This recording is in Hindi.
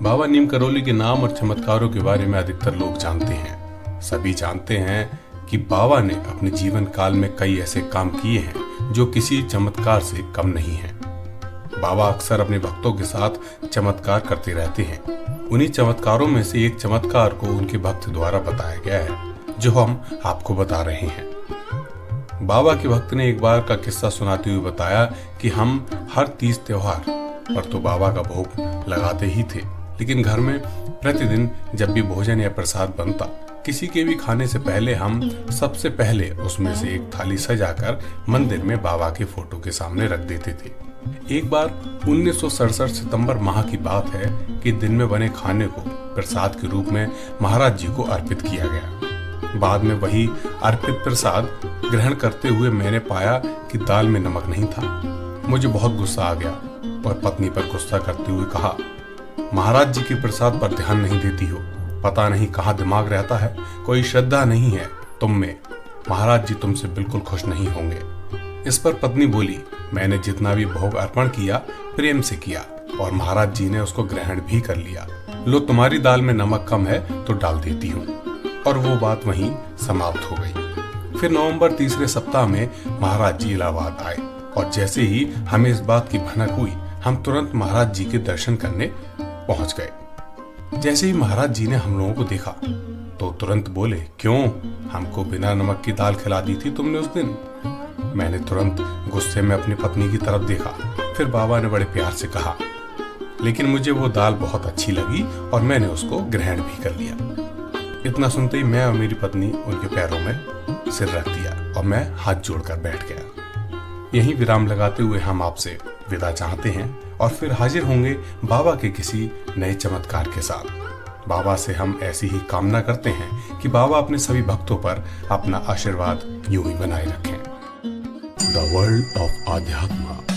बाबा नीम करौली के नाम और चमत्कारों के बारे में अधिकतर लोग जानते हैं। सभी जानते हैं कि बाबा ने अपने जीवन काल में कई ऐसे काम किए हैं जो किसी चमत्कार से कम नहीं हैं। बाबा अक्सर अपने भक्तों के साथ चमत्कार करते रहते हैं। उन्हीं चमत्कारों में से एक चमत्कार को उनके भक्त द्वारा बताया गया है जो हम आपको बता रहे हैं। बाबा के भक्त ने एक बार का किस्सा सुनाते हुए बताया कि हम हर तीज त्योहार पर तो बाबा का भोग लगाते ही थे, लेकिन घर में प्रतिदिन जब भी भोजन या प्रसाद बनता, किसी के भी खाने से पहले हम सबसे पहले उसमें से एक थाली सजाकर मंदिर में बाबा के फोटो के सामने रख देते थे। एक बार 1967 सितंबर माह की बात है कि दिन में बने खाने को प्रसाद के रूप में महाराज जी को अर्पित किया गया। बाद में वही अर्पित प्रसाद ग्रहण करते हुए मैंने पाया कि दाल में नमक नहीं था। मुझे बहुत गुस्सा आ गया और पत्नी पर गुस्सा करते हुए कहा, महाराज जी के प्रसाद पर ध्यान नहीं देती हो, पता नहीं कहाँ दिमाग रहता है, कोई श्रद्धा नहीं है तुम में, महाराज जी तुमसे बिल्कुल खुश नहीं होंगे। इस पर पत्नी बोली, मैंने जितना भी भोग अर्पण किया प्रेम से किया और महाराज जी ने उसको ग्रहण भी कर लिया। लो तुम्हारी दाल में नमक कम है तो डाल देती हूँ। और वो बात वहीं समाप्त हो गई। फिर नवंबर तीसरे सप्ताह में महाराज जी इलाहाबाद आए और जैसे ही हमें इस बात की भनक हुई, हम तुरंत महाराज जी के दर्शन करने पहुंच गए। जैसे ही महाराज जी ने हम लोगों को देखा तो तुरंत बोले, क्यों, हमको बिना नमक की दाल खिला दी थी तुमने उस दिन। मैंने तुरंत गुस्से में अपनी पत्नी की तरफ देखा। फिर बाबा ने बड़े प्यार से कहा, लेकिन मुझे वो दाल बहुत अच्छी लगी और मैंने उसको ग्रहण भी कर लिया। इतना सुनते ही मैं और मेरी पत्नी उनके पैरों में सिर रख दिया और मैं हाथ जोड़कर बैठ गया। यहीं विराम लगाते हुए हम आपसे विदा चाहते हैं और फिर हाजिर होंगे बाबा के किसी नए चमत्कार के साथ। बाबा से हम ऐसी ही कामना करते हैं कि बाबा अपने सभी भक्तों पर अपना आशीर्वाद यूं ही बनाए रखें। द वर्ल्ड ऑफ आध्यात्म।